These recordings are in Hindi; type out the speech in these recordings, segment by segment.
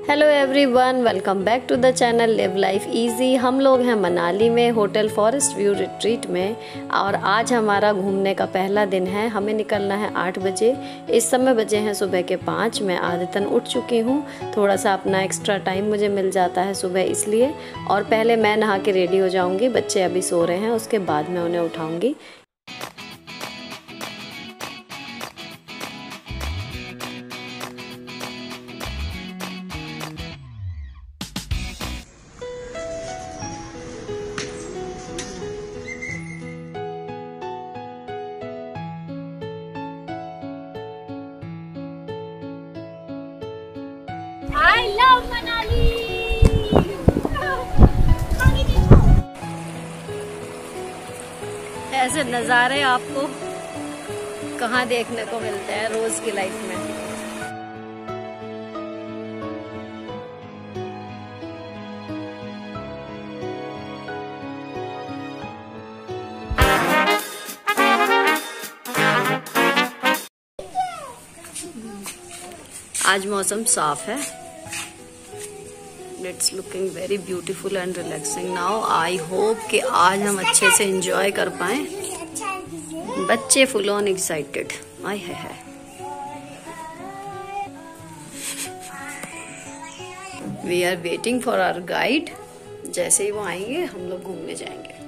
Hello everyone, welcome back to the channel live life easy. हम लोग हैं मनाली में होटल फॉरेस्ट व्यू रिट्रीट में और आज हमारा घूमने का पहला दिन है। हमें निकलना है 8 बजे। इस समय बजे हैं सुबह के 5। मैं आदतन उठ चुकी हूँ, थोड़ा सा अपना एक्स्ट्रा टाइम मुझे मिल जाता है सुबह इसलिए। और पहले मैं नहा के रेडी हो जाऊँगी, बच्चे अभी सो रहे हैं, उसके बाद मैं उन्हें उठाऊँगी। I love Manali. ऐसे नज़ारे आपको कहाँ देखने को मिलते हैं रोज़ की लाइफ में। आज मौसम साफ है। It's looking very beautiful and relaxing now. I hope कि आज हम अच्छे से एंजॉय कर पाए। बच्चे फुल ऑन एक्साइटेड। आय है। We are waiting for our guide. जैसे ही वो आएंगे हम लोग घूमने जाएंगे।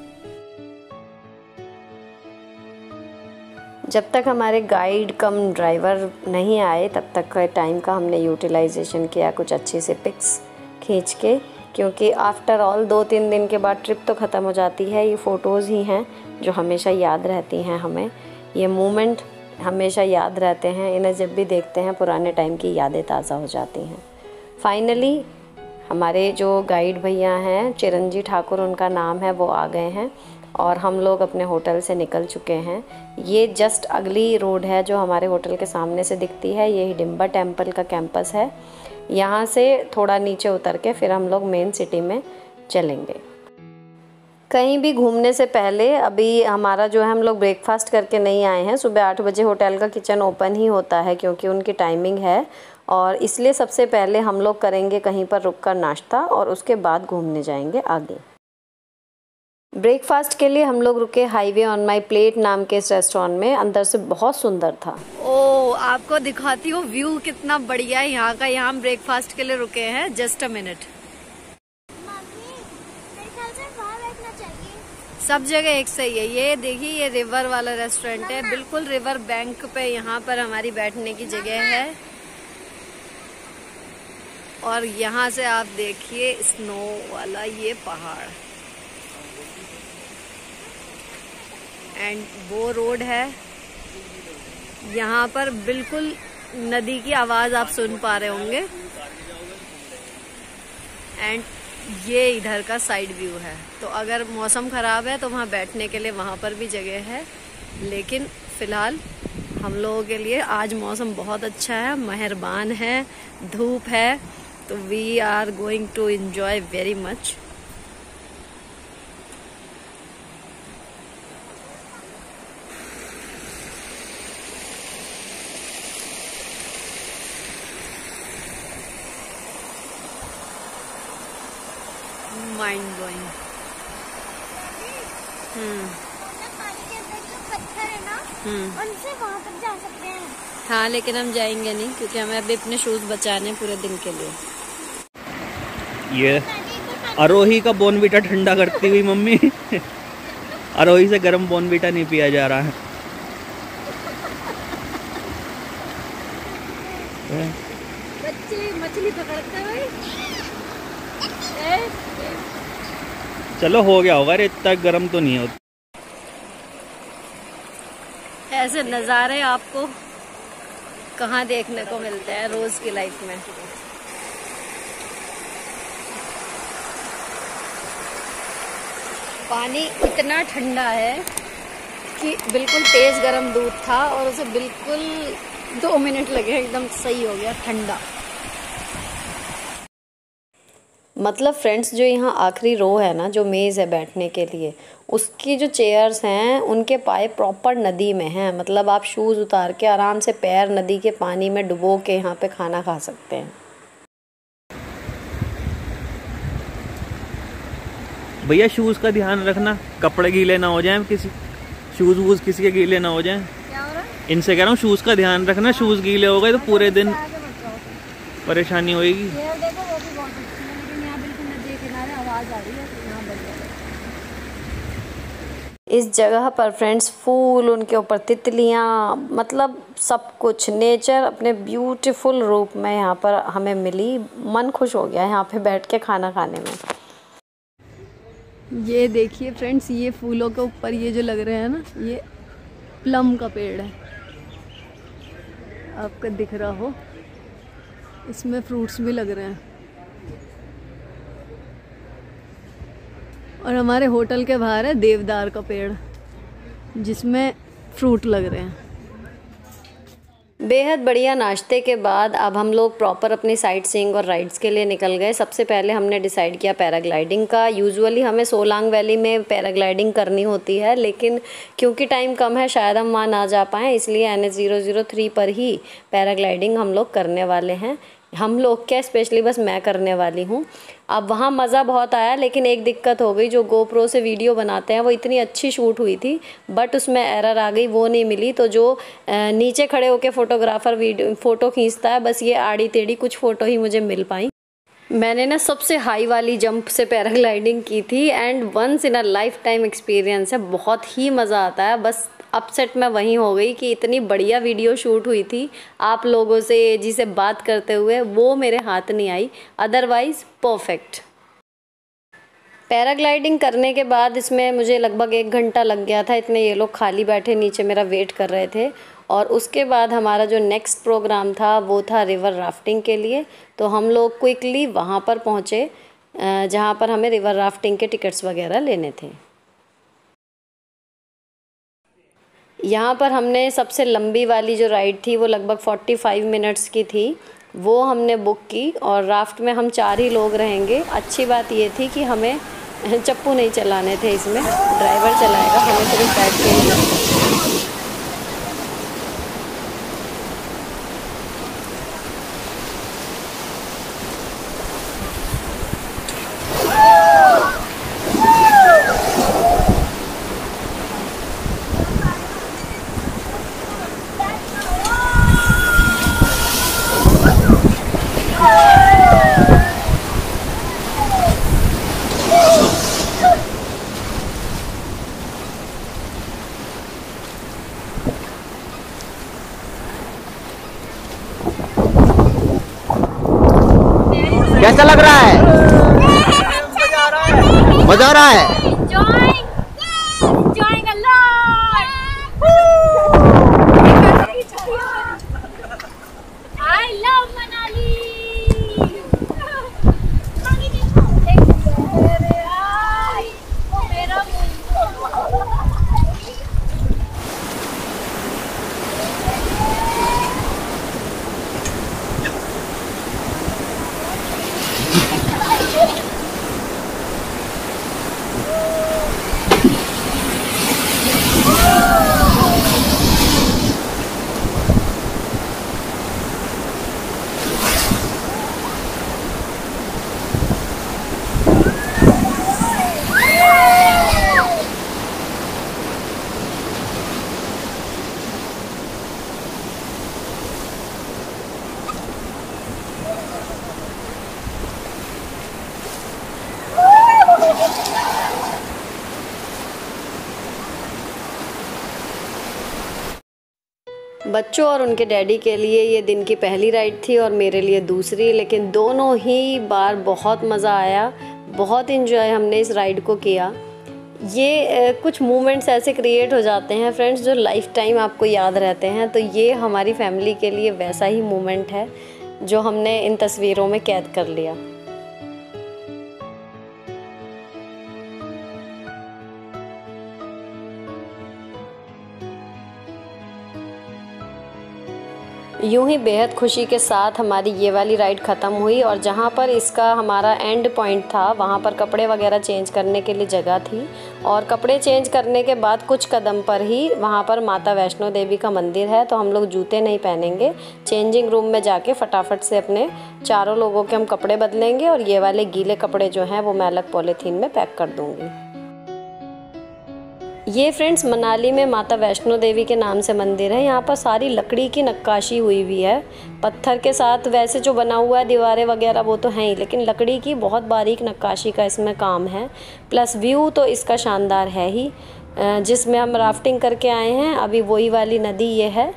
जब तक हमारे गाइड कम ड्राइवर नहीं आए तब तक के टाइम का हमने यूटिलाइजेशन किया, कुछ अच्छे से पिक्स खींच के, क्योंकि आफ्टर ऑल 2-3 दिन के बाद ट्रिप तो ख़त्म हो जाती है। ये फ़ोटोज़ ही हैं जो हमेशा याद रहती हैं हमें। ये मोमेंट हमेशा याद रहते हैं, इन्हें जब भी देखते हैं पुराने टाइम की यादें ताज़ा हो जाती हैं। फाइनली हमारे जो गाइड भैया हैं, चिरंजी ठाकुर उनका नाम है, वो आ गए हैं और हम लोग अपने होटल से निकल चुके हैं। ये जस्ट अगली रोड है जो हमारे होटल के सामने से दिखती है। ये हिडिंबा टेम्पल का कैंपस है। यहाँ से थोड़ा नीचे उतर के फिर हम लोग मेन सिटी में चलेंगे। कहीं भी घूमने से पहले अभी हमारा जो है, हम लोग ब्रेकफास्ट करके नहीं आए हैं। सुबह 8 बजे होटल का किचन ओपन ही होता है क्योंकि उनकी टाइमिंग है, और इसलिए सबसे पहले हम लोग करेंगे कहीं पर रुककर नाश्ता और उसके बाद घूमने जाएंगे आगे। ब्रेकफास्ट के लिए हम लोग रुके हाईवे ऑन माई प्लेट नाम के इस रेस्टोरेंट में। अंदर से बहुत सुंदर था। ओ, आपको दिखाती हूँ व्यू कितना बढ़िया है यहाँ का। यहाँ हम ब्रेकफास्ट के लिए रुके हैं। Just a minute. सब जगह एक सही है। ये देखिए, ये रिवर वाला रेस्टोरेंट है, बिल्कुल रिवर बैंक पे यहाँ पर हमारी बैठने की जगह है। और यहाँ से आप देखिए स्नो वाला ये पहाड़, एंड वो रोड है। यहाँ पर बिल्कुल नदी की आवाज आप सुन पा रहे होंगे। एंड ये इधर का साइड व्यू है। तो अगर मौसम खराब है तो वहाँ बैठने के लिए वहाँ पर भी जगह है, लेकिन फिलहाल हम लोगों के लिए आज मौसम बहुत अच्छा है, मेहरबान है, धूप है, तो we are going to enjoy very much. Mind blowing. पानी के अंदर जो पत्थर है ना, उनसे वहाँ तक जा सकते हैं। हाँ, लेकिन हम जाएंगे नहीं क्योंकि हमें अभी अपने शूज बचाने पूरे दिन के लिए। ये आरोही का बोनवीटा ठंडा करती हुई मम्मी। आरोही से गर्म बोनवीटा नहीं पिया जा रहा है। बच्चे मछली पकड़ते हुए। चलो हो गया होगा, इतना गर्म तो नहीं होता। ऐसे नज़ारे आपको कहाँ देखने को मिलते हैं रोज की लाइफ में। पानी इतना ठंडा है कि बिल्कुल तेज गर्म दूध था और उसे बिल्कुल 2 मिनट लगे एकदम सही हो गया ठंडा। मतलब फ्रेंड्स, जो यहाँ आखिरी रो है ना, जो मेज़ है बैठने के लिए, उसकी जो चेयर्स हैं उनके पाए प्रॉपर नदी में हैं। मतलब आप शूज़ उतार के आराम से पैर नदी के पानी में डुबो के यहाँ पे खाना खा सकते हैं। भैया शूज़ का ध्यान रखना, कपड़े गीले ना हो जाएं, किसी शूज़ वूज़ किसी के गीले ना हो जाएं। क्या हो रहा है? इनसे कह रहा हूँ शूज़ का ध्यान रखना, शूज़ गीले हो गए तो पूरे दिन आगे मत जाओ तुम। परेशानी होएगी। ये देखो वो भी बहुत अच्छी है, लेकिन यहाँ बिल्कुल नदी के किनारे आवाज़ आ रही है तो यहाँ बढ़िया है। इस जगह पर फ्रेंड्स फूल, उनके ऊपर तितलियाँ, मतलब सब कुछ नेचर अपने ब्यूटीफुल रूप में यहाँ पर हमें मिली। मन खुश हो गया यहाँ पे बैठ के खाना खाने में। ये देखिए फ्रेंड्स, ये फूलों के ऊपर ये जो लग रहे हैं ना, ये प्लम का पेड़ है, आपको दिख रहा हो। इसमें फ्रूट्स भी लग रहे हैं। और हमारे होटल के बाहर है देवदार का पेड़, जिसमें फ्रूट लग रहे हैं। बेहद बढ़िया नाश्ते के बाद अब हम लोग प्रॉपर अपनी साइट सीइंग और राइड्स के लिए निकल गए। सबसे पहले हमने डिसाइड किया पैराग्लाइडिंग का। यूजुअली हमें सोलांग वैली में पैराग्लाइडिंग करनी होती है, लेकिन क्योंकि टाइम कम है शायद हम वहाँ ना जा पाएँ, इसलिए NH003 पर ही पैराग्लाइडिंग हम लोग करने वाले हैं। हम लोग क्या, स्पेशली बस मैं करने वाली हूँ। अब वहाँ मज़ा बहुत आया, लेकिन एक दिक्कत हो गई, जो GoPro से वीडियो बनाते हैं वो इतनी अच्छी शूट हुई थी बट उसमें एरर आ गई, वो नहीं मिली। तो जो नीचे खड़े होकर फोटोग्राफर फ़ोटो खींचता है, बस ये आड़ी टेढ़ी कुछ फ़ोटो ही मुझे मिल पाई। मैंने ना सबसे हाई वाली जंप से पैराग्लाइडिंग की थी and once in a lifetime experience है, बहुत ही मज़ा आता है। बस अपसेट मैं वहीं हो गई कि इतनी बढ़िया वीडियो शूट हुई थी आप लोगों से जिसे बात करते हुए, वो मेरे हाथ नहीं आई, अदरवाइज़ परफेक्ट। पैराग्लाइडिंग करने के बाद इसमें मुझे लगभग 1 घंटा लग गया था, इतने ये लोग खाली बैठे नीचे मेरा वेट कर रहे थे। और उसके बाद हमारा जो नेक्स्ट प्रोग्राम था वो था रिवर राफ्टिंग के लिए। तो हम लोग क्विकली वहाँ पर पहुँचे जहाँ पर हमें रिवर राफ्टिंग के टिकट्स वगैरह लेने थे। यहाँ पर हमने सबसे लंबी वाली जो राइड थी वो लगभग 45 मिनट्स की थी, वो हमने बुक की। और राफ्ट में हम 4 ही लोग रहेंगे। अच्छी बात ये थी कि हमें चप्पू नहीं चलाने थे, इसमें ड्राइवर चलाएगा, हमें सिर्फ बैठ के ही। कैसा लग रहा है? मजा आ रहा है? Enjoying a lot. I love Manali. बच्चों और उनके डैडी के लिए ये दिन की पहली राइड थी और मेरे लिए दूसरी, लेकिन दोनों ही बार बहुत मज़ा आया, बहुत इन्जॉय हमने इस राइड को किया। ये कुछ मोमेंट्स ऐसे क्रिएट हो जाते हैं फ्रेंड्स जो लाइफ टाइम आपको याद रहते हैं। तो ये हमारी फैमिली के लिए वैसा ही मोमेंट है जो हमने इन तस्वीरों में कैद कर लिया। यूं ही बेहद खुशी के साथ हमारी ये वाली राइड ख़त्म हुई और जहाँ पर इसका हमारा एंड पॉइंट था वहाँ पर कपड़े वगैरह चेंज करने के लिए जगह थी और कपड़े चेंज करने के बाद कुछ कदम पर ही वहाँ पर माता वैष्णो देवी का मंदिर है। तो हम लोग जूते नहीं पहनेंगे, चेंजिंग रूम में जाके फटाफट से अपने चारों लोगों के हम कपड़े बदलेंगे और ये वाले गीले कपड़े जो हैं वो मैं अलग पॉलीथीन में पैक कर दूँगी। ये फ्रेंड्स मनाली में माता वैष्णो देवी के नाम से मंदिर है। यहाँ पर सारी लकड़ी की नक्काशी हुई हुई है, पत्थर के साथ वैसे जो बना हुआ है दीवारें वगैरह वो तो हैं ही, लेकिन लकड़ी की बहुत बारीक नक्काशी का इसमें काम है। प्लस व्यू तो इसका शानदार है ही। जिसमें हम राफ्टिंग करके आए हैं अभी वही वाली नदी ये है।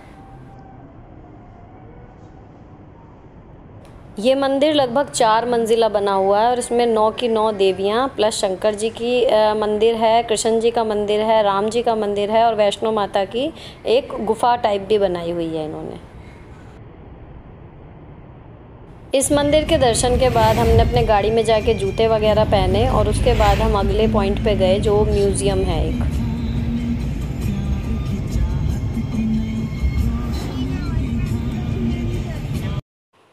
ये मंदिर लगभग 4 मंजिला बना हुआ है और इसमें 9 की 9 देवियाँ प्लस शंकर जी की मंदिर है, कृष्ण जी का मंदिर है, राम जी का मंदिर है और वैष्णो माता की एक गुफा टाइप भी बनाई हुई है इन्होंने। इस मंदिर के दर्शन के बाद हमने अपने गाड़ी में जाके जूते वगैरह पहने और उसके बाद हम अगले पॉइंट पे गए जो म्यूज़ियम है एक।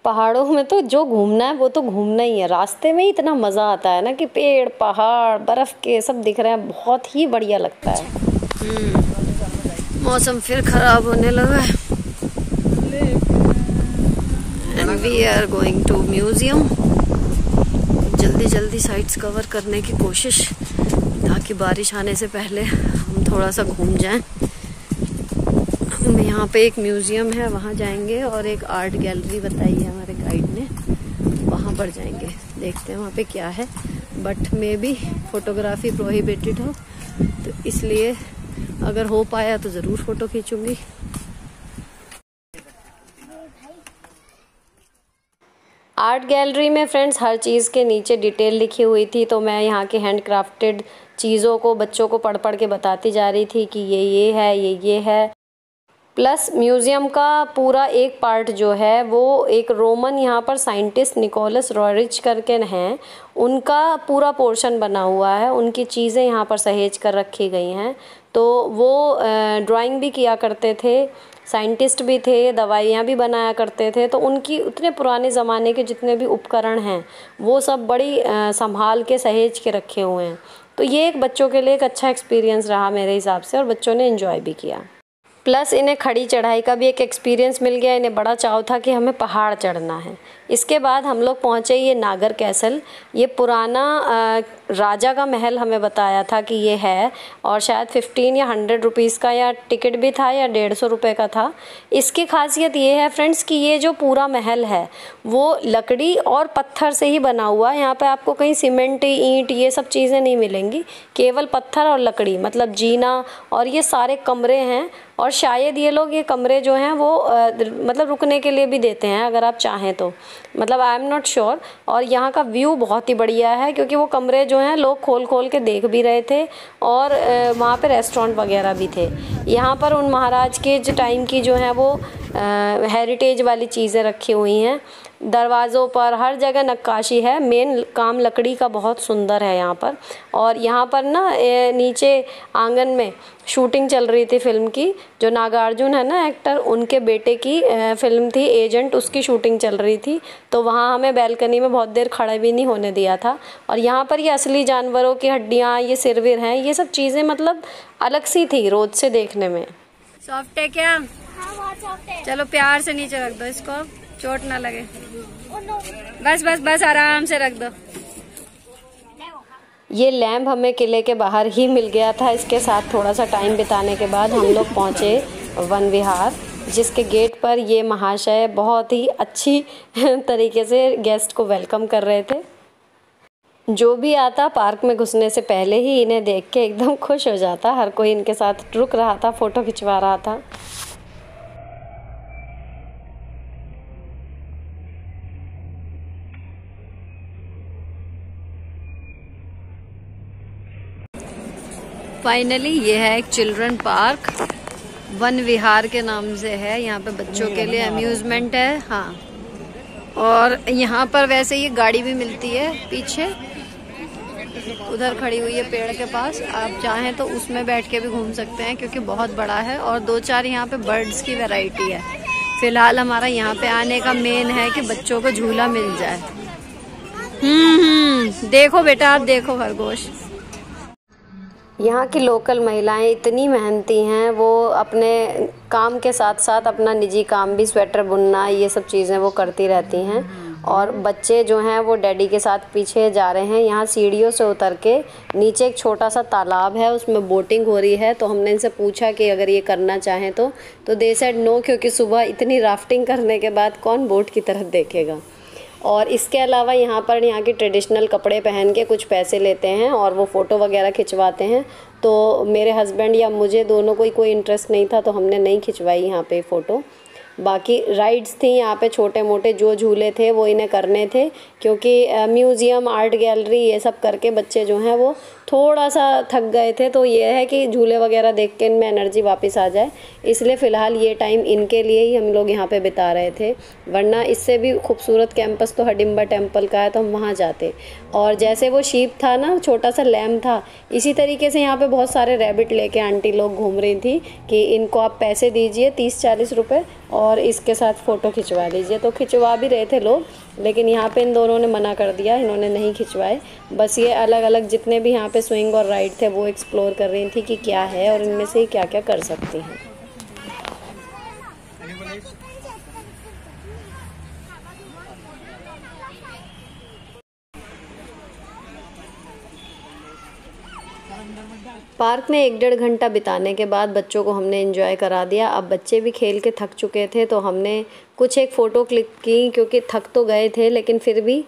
पहाड़ों में तो जो घूमना है वो तो घूमना ही है, रास्ते में ही इतना मज़ा आता है ना कि पेड़ पहाड़ बर्फ़ के सब दिख रहे हैं, बहुत ही बढ़िया लगता है। मौसम फिर ख़राब होने लगा है। And we are going to museum. जल्दी जल्दी साइट्स कवर करने की कोशिश ताकि बारिश आने से पहले हम थोड़ा सा घूम जाएं। यहाँ पे एक म्यूज़ियम है वहाँ जाएंगे और एक आर्ट गैलरी बताई है हमारे गाइड ने, वहाँ पर जाएंगे, देखते हैं वहाँ पे क्या है। But may be photography prohibited हो तो इसलिए अगर हो पाया तो ज़रूर फ़ोटो खींचूंगी। आर्ट गैलरी में फ्रेंड्स हर चीज़ के नीचे डिटेल लिखी हुई थी, तो मैं यहाँ के हैंड क्राफ्टेड चीज़ों को बच्चों को पढ़ पढ़ के बताती जा रही थी कि ये है, ये है। प्लस म्यूज़ियम का पूरा एक पार्ट जो है वो एक रोमन यहाँ पर साइंटिस्ट निकोलस रॉरिच करके हैं, उनका पूरा पोर्शन बना हुआ है, उनकी चीज़ें यहाँ पर सहेज कर रखी गई हैं। तो वो ड्राइंग भी किया करते थे, साइंटिस्ट भी थे, दवाइयाँ भी बनाया करते थे, तो उनकी उतने पुराने ज़माने के जितने भी उपकरण हैं वो सब बड़ी संभाल के सहेज के रखे हुए हैं। तो ये एक बच्चों के लिए एक अच्छा एक्सपीरियंस रहा मेरे हिसाब से और बच्चों ने एंजॉय भी किया। प्लस इन्हें खड़ी चढ़ाई का भी एक एक्सपीरियंस मिल गया, इन्हें बड़ा चाव था कि हमें पहाड़ चढ़ना है। इसके बाद हम लोग पहुँचे ये नागर कैसल। ये पुराना राजा का महल हमें बताया था कि ये है और शायद 15 या 100 रुपीज़ का या टिकट भी था या 150 रुपये का था। इसकी खासियत ये है फ्रेंड्स कि ये जो पूरा महल है वो लकड़ी और पत्थर से ही बना हुआ है। यहाँ पे आपको कहीं सीमेंट ईंट ये सब चीज़ें नहीं मिलेंगी, केवल पत्थर और लकड़ी, मतलब जीना और ये सारे कमरे हैं। और शायद ये लोग ये कमरे जो हैं वो मतलब रुकने के लिए भी देते हैं अगर आप चाहें तो, मतलब आई एम नॉट श्योर। और यहाँ का व्यू बहुत ही बढ़िया है क्योंकि वो कमरे जो हैं लोग खोल खोल के देख भी रहे थे और वहाँ पे रेस्टोरेंट वगैरह भी थे। यहाँ पर उन महाराज के जो टाइम की जो है वो हेरिटेज वाली चीज़ें रखी हुई हैं। दरवाज़ों पर हर जगह नक्काशी है, मेन काम लकड़ी का बहुत सुंदर है यहाँ पर। और यहाँ पर ना नीचे आंगन में शूटिंग चल रही थी फिल्म की, जो नागार्जुन है ना एक्टर, उनके बेटे की फिल्म थी एजेंट, उसकी शूटिंग चल रही थी। तो वहाँ हमें बैल्कनी में बहुत देर खड़े भी नहीं होने दिया था। और यहाँ पर ये असली जानवरों की हड्डियाँ, ये सिरविर हैं, ये सब चीज़ें मतलब अलग सी थी रोज से देखने में। सॉफ्ट है क्या? हाँ बहुत सॉफ्ट है। चलो प्यार से नीचे रख दो इसको, चोट ना लगे। Oh no. बस बस बस आराम से रख दो। ये लैम्प हमें किले के बाहर ही मिल गया था। इसके साथ थोड़ा सा टाइम बिताने के बाद हम लोग पहुँचे वन विहार, जिसके गेट पर ये महाशय बहुत ही अच्छी तरीके से गेस्ट को वेलकम कर रहे थे। जो भी आता पार्क में घुसने से पहले ही इन्हें देख के एकदम खुश हो जाता, हर कोई इनके साथ रुक रहा था, फ़ोटो खिंचवा रहा था। फाइनली ये है एक चिल्ड्रन पार्क, वन विहार के नाम से है। यहाँ पे बच्चों के लिए अम्यूज़मेंट है। हाँ, और यहाँ पर वैसे ये गाड़ी भी मिलती है, पीछे उधर खड़ी हुई है पेड़ के पास। आप चाहें तो उसमें बैठ के भी घूम सकते हैं क्योंकि बहुत बड़ा है और 2-4 यहाँ पे बर्ड्स की वैरायटी है। फिलहाल हमारा यहाँ पे आने का मेन है कि बच्चों को झूला मिल जाए। देखो बेटा, आप देखो खरगोश। यहाँ की लोकल महिलाएं इतनी मेहनती हैं, वो अपने काम के साथ साथ अपना निजी काम भी, स्वेटर बुनना, ये सब चीज़ें वो करती रहती हैं। और बच्चे जो हैं वो डैडी के साथ पीछे जा रहे हैं। यहाँ सीढ़ियों से उतर के नीचे एक छोटा सा तालाब है, उसमें बोटिंग हो रही है। तो हमने इनसे पूछा कि अगर ये करना चाहें तो दे सेड नो, क्योंकि सुबह इतनी राफ्टिंग करने के बाद कौन बोट की तरफ देखेगा। और इसके अलावा यहाँ पर यहाँ के ट्रेडिशनल कपड़े पहन के कुछ पैसे लेते हैं और वो फ़ोटो वगैरह खिंचवाते हैं। तो मेरे हस्बैंड या मुझे दोनों को कोई इंटरेस्ट नहीं था, तो हमने नहीं खिंचवाई यहाँ पे फ़ोटो। बाकी राइड्स थी यहाँ पे, छोटे मोटे जो झूले थे वो इन्हें करने थे, क्योंकि म्यूज़ियम, आर्ट गैलरी ये सब करके बच्चे जो हैं वो थोड़ा सा थक गए थे। तो ये है कि झूले वगैरह देख के इनमें एनर्जी वापस आ जाए, इसलिए फ़िलहाल ये टाइम इनके लिए ही हम लोग यहाँ पे बिता रहे थे। वरना इससे भी खूबसूरत कैंपस तो हडिम्बा टेम्पल का है, तो हम वहाँ जाते। और जैसे वो शीप था ना, छोटा सा लैम था, इसी तरीके से यहाँ पे बहुत सारे रैबिट लेके आंटी लोग घूम रही थी कि इनको आप पैसे दीजिए 30-40 रुपये और इसके साथ फ़ोटो खिंचवा लीजिए। तो खिंचवा भी रहे थे लोग, लेकिन यहाँ पे इन दोनों ने मना कर दिया, इन्होंने नहीं खिंचवाए। बस ये अलग अलग जितने भी यहाँ पे स्विंग और राइड थे वो एक्सप्लोर कर रही थी कि क्या है और इनमें से क्या क्या कर सकती हैं। पार्क में 1-1.5 घंटा बिताने के बाद बच्चों को हमने एंजॉय करा दिया। अब बच्चे भी खेल के थक चुके थे, तो हमने कुछ एक फ़ोटो क्लिक की, क्योंकि थक तो गए थे लेकिन फिर भी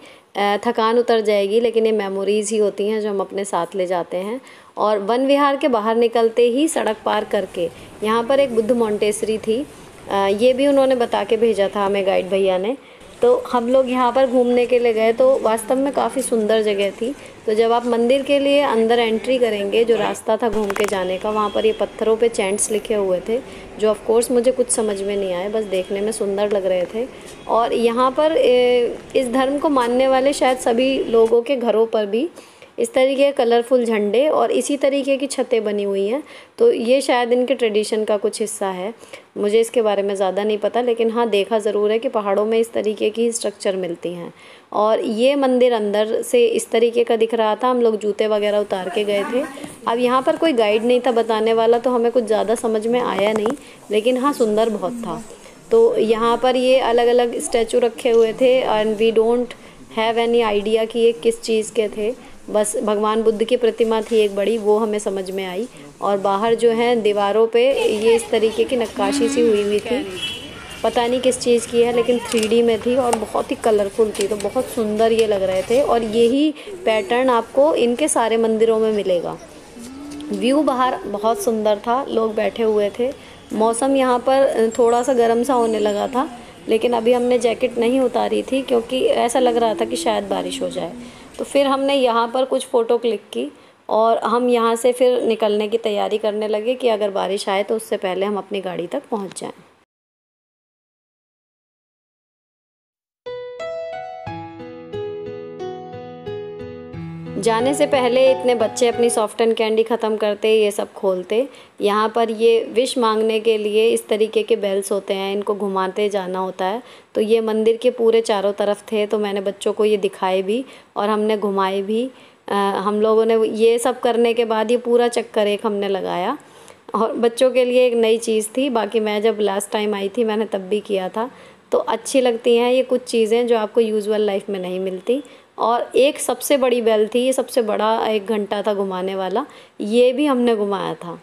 थकान उतर जाएगी, लेकिन ये मेमोरीज़ ही होती हैं जो हम अपने साथ ले जाते हैं। और वन विहार के बाहर निकलते ही सड़क पार करके यहाँ पर एक बुद्ध मॉन्टेसरी थी, ये भी उन्होंने बता के भेजा था हमें गाइड भैया ने। तो हम लोग यहाँ पर घूमने के लिए गए, तो वास्तव में काफ़ी सुंदर जगह थी। तो जब आप मंदिर के लिए अंदर एंट्री करेंगे, जो रास्ता था घूम के जाने का, वहाँ पर ये पत्थरों पे चैंट्स लिखे हुए थे, जो ऑफ कोर्स मुझे कुछ समझ में नहीं आए, बस देखने में सुंदर लग रहे थे। और यहाँ पर इस धर्म को मानने वाले शायद सभी लोगों के घरों पर भी इस तरीके के कलरफुल झंडे और इसी तरीके की छतें बनी हुई हैं। तो ये शायद इनके ट्रेडिशन का कुछ हिस्सा है, मुझे इसके बारे में ज़्यादा नहीं पता, लेकिन हाँ देखा ज़रूर है कि पहाड़ों में इस तरीके की स्ट्रक्चर मिलती हैं। और ये मंदिर अंदर से इस तरीके का दिख रहा था। हम लोग जूते वगैरह उतार के गए थे। अब यहाँ पर कोई गाइड नहीं था बताने वाला, तो हमें कुछ ज़्यादा समझ में आया नहीं, लेकिन हाँ सुंदर बहुत था। तो यहाँ पर ये अलग अलग स्टैचू रखे हुए थे and we don't have any idea कि ये किस चीज़ के थे। बस भगवान बुद्ध की प्रतिमा थी एक बड़ी, वो हमें समझ में आई। और बाहर जो है दीवारों पे ये इस तरीके की नक्काशी सी हुई थी, पता नहीं किस चीज़ की है, लेकिन 3D में थी और बहुत ही कलरफुल थी, तो बहुत सुंदर ये लग रहे थे। और यही पैटर्न आपको इनके सारे मंदिरों में मिलेगा। व्यू बाहर बहुत सुंदर था, लोग बैठे हुए थे। मौसम यहाँ पर थोड़ा सा गर्म सा होने लगा था, लेकिन अभी हमने जैकेट नहीं उतारी थी क्योंकि ऐसा लग रहा था कि शायद बारिश हो जाए। तो फिर हमने यहाँ पर कुछ फ़ोटो क्लिक की और हम यहाँ से फिर निकलने की तैयारी करने लगे कि अगर बारिश आए तो उससे पहले हम अपनी गाड़ी तक पहुँच जाएं। जाने से पहले इतने बच्चे अपनी सॉफ्ट एंड कैंडी ख़त्म करते, ये सब खोलते। यहाँ पर ये विश मांगने के लिए इस तरीके के बेल्स होते हैं, इनको घुमाते जाना होता है। तो ये मंदिर के पूरे चारों तरफ थे, तो मैंने बच्चों को ये दिखाए भी और हमने घुमाए भी। हम लोगों ने ये सब करने के बाद ये पूरा चक्कर एक हमने लगाया और बच्चों के लिए एक नई चीज़ थी। बाकी मैं जब लास्ट टाइम आई थी मैंने तब भी किया था। तो अच्छी लगती हैं ये कुछ चीज़ें जो आपको यूजुअल लाइफ में नहीं मिलती। और एक सबसे बड़ी बेल थी, ये सबसे बड़ा 1 घंटा था घुमाने वाला, ये भी हमने घुमाया था।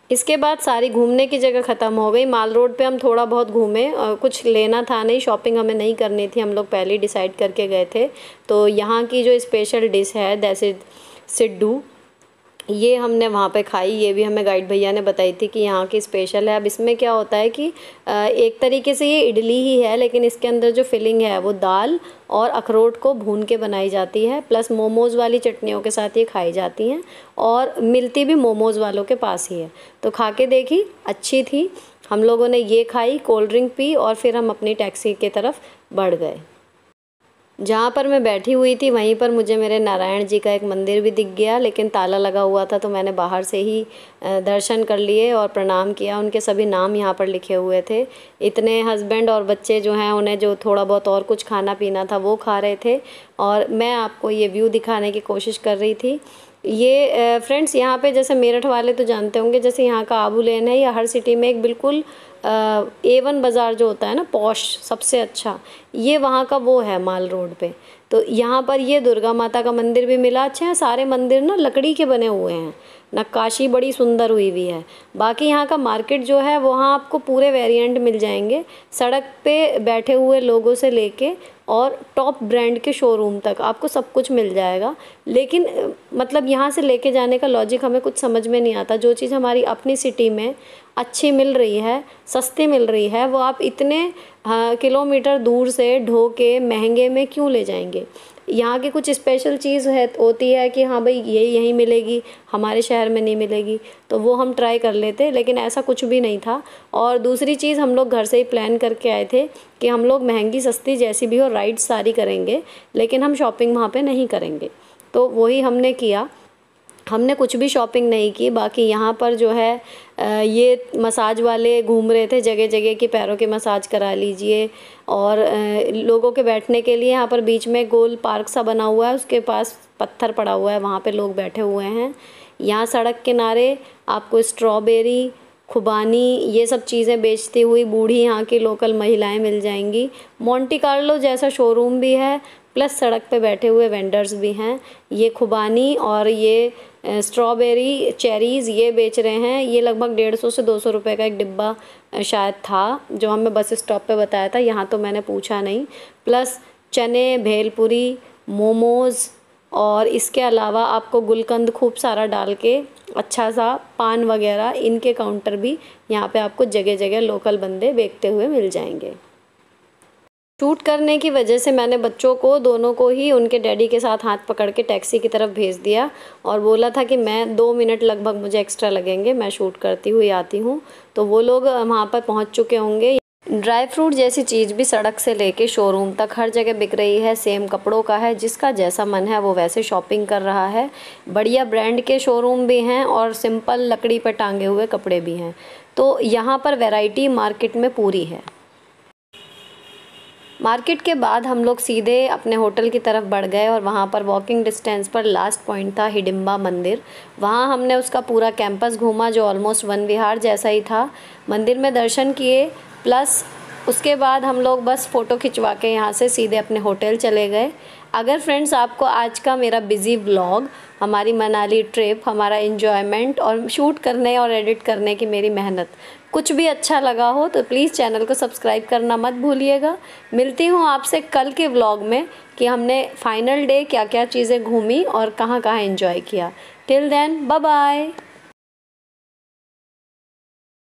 इसके बाद सारी घूमने की जगह ख़त्म हो गई। माल रोड पे हम थोड़ा बहुत घूमे और कुछ लेना था नहीं, शॉपिंग हमें नहीं करनी थी, हम लोग पहले ही डिसाइड करके गए थे। तो यहाँ की जो स्पेशल डिश है दैट सिड्डू, ये हमने वहाँ पे खाई। ये भी हमें गाइड भैया ने बताई थी कि यहाँ की स्पेशल है। अब इसमें क्या होता है कि एक तरीके से ये इडली ही है, लेकिन इसके अंदर जो फिलिंग है वो दाल और अखरोट को भून के बनाई जाती है, प्लस मोमोज़ वाली चटनियों के साथ ये खाई जाती हैं और मिलती भी मोमोज़ वालों के पास ही है। तो खा के देखी, अच्छी थी। हम लोगों ने ये खाई, कोल्ड ड्रिंक पी और फिर हम अपनी टैक्सी की तरफ बढ़ गए। जहाँ पर मैं बैठी हुई थी वहीं पर मुझे मेरे नारायण जी का एक मंदिर भी दिख गया, लेकिन ताला लगा हुआ था, तो मैंने बाहर से ही दर्शन कर लिए और प्रणाम किया। उनके सभी नाम यहाँ पर लिखे हुए थे। इतने हस्बैंड और बच्चे जो हैं, उन्हें जो थोड़ा बहुत और कुछ खाना पीना था वो खा रहे थे, और मैं आपको ये व्यू दिखाने की कोशिश कर रही थी। ये फ्रेंड्स, यहाँ पे जैसे मेरठ वाले तो जानते होंगे, जैसे यहाँ का आबू लेन है, या हर सिटी में एक बिल्कुल A1 बाज़ार जो होता है ना, पॉश, सबसे अच्छा, ये वहाँ का वो है माल रोड पे। तो यहाँ पर ये दुर्गा माता का मंदिर भी मिला। अच्छा है, सारे मंदिर ना लकड़ी के बने हुए हैं, नक्काशी बड़ी सुंदर हुई हुई है। बाकी यहाँ का मार्केट जो है, वहाँ आपको पूरे वेरिएंट मिल जाएंगे, सड़क पे बैठे हुए लोगों से लेके और टॉप ब्रांड के शोरूम तक आपको सब कुछ मिल जाएगा। लेकिन मतलब यहाँ से लेके जाने का लॉजिक हमें कुछ समझ में नहीं आता। जो चीज़ हमारी अपनी सिटी में अच्छी मिल रही है, सस्ती मिल रही है, वो आप इतने किलोमीटर दूर से ढो के महंगे में क्यों ले जाएंगे। यहाँ की कुछ स्पेशल चीज़ है, होती है कि हाँ भाई ये यहीं मिलेगी, हमारे शहर में नहीं मिलेगी, तो वो हम ट्राई कर लेते, लेकिन ऐसा कुछ भी नहीं था। और दूसरी चीज़, हम लोग घर से ही प्लान करके आए थे कि हम लोग महंगी सस्ती जैसी भी हो राइड सारी करेंगे, लेकिन हम शॉपिंग वहाँ पे नहीं करेंगे। तो वही हमने किया, हमने कुछ भी शॉपिंग नहीं की। बाकी यहाँ पर जो है ये मसाज वाले घूम रहे थे जगह जगह कि पैरों की मसाज करा लीजिए, और लोगों के बैठने के लिए यहाँ पर बीच में गोल पार्क सा बना हुआ है, उसके पास पत्थर पड़ा हुआ है, वहाँ पे लोग बैठे हुए हैं। यहाँ सड़क किनारे आपको स्ट्रॉबेरी, खुबानी, ये सब चीज़ें बेचती हुई बूढ़ी यहाँ की लोकल महिलाएं मिल जाएंगी। मोंटी कार्लो जैसा शोरूम भी है, प्लस सड़क पे बैठे हुए वेंडर्स भी हैं। ये खुबानी और ये स्ट्रॉबेरी, चेरीज़ ये बेच रहे हैं। ये लगभग 150 से 200 रुपए का एक डिब्बा शायद था, जो हमें बस स्टॉप पे बताया था, यहाँ तो मैंने पूछा नहीं। प्लस चने, भेलपुरी, मोमोज़, और इसके अलावा आपको गुलकंद खूब सारा डाल के अच्छा सा पान वगैरह, इनके काउंटर भी यहाँ पे आपको जगह जगह लोकल बंदे बेचते हुए मिल जाएंगे। शूट करने की वजह से मैंने बच्चों को दोनों को ही उनके डैडी के साथ हाथ पकड़ के टैक्सी की तरफ भेज दिया, और बोला था कि मैं 2 मिनट लगभग मुझे एक्स्ट्रा लगेंगे, मैं शूट करती हुई आती हूँ। तो वो लोग वहाँ पर पहुँच चुके होंगे। ड्राई फ्रूट जैसी चीज़ भी सड़क से लेके शोरूम तक हर जगह बिक रही है। सेम कपड़ों का है, जिसका जैसा मन है वो वैसे शॉपिंग कर रहा है। बढ़िया ब्रांड के शोरूम भी हैं और सिंपल लकड़ी पर टांगे हुए कपड़े भी हैं। तो यहाँ पर वैरायटी मार्केट में पूरी है। मार्केट के बाद हम लोग सीधे अपने होटल की तरफ बढ़ गए, और वहाँ पर वॉकिंग डिस्टेंस पर लास्ट पॉइंट था हिडिंबा मंदिर। वहाँ हमने उसका पूरा कैंपस घूमा, जो ऑलमोस्ट वन विहार जैसा ही था। मंदिर में दर्शन किए, प्लस उसके बाद हम लोग बस फ़ोटो खिंचवा के यहाँ से सीधे अपने होटल चले गए। अगर फ्रेंड्स आपको आज का मेरा बिज़ी व्लॉग, हमारी मनाली ट्रिप, हमारा एन्जॉयमेंट और शूट करने और एडिट करने की मेरी मेहनत कुछ भी अच्छा लगा हो, तो प्लीज़ चैनल को सब्सक्राइब करना मत भूलिएगा। मिलती हूँ आपसे कल के व्लॉग में कि हमने फाइनल डे क्या क्या चीज़ें घूमी और कहाँ कहाँ एंजॉय किया। Till then, bye bye.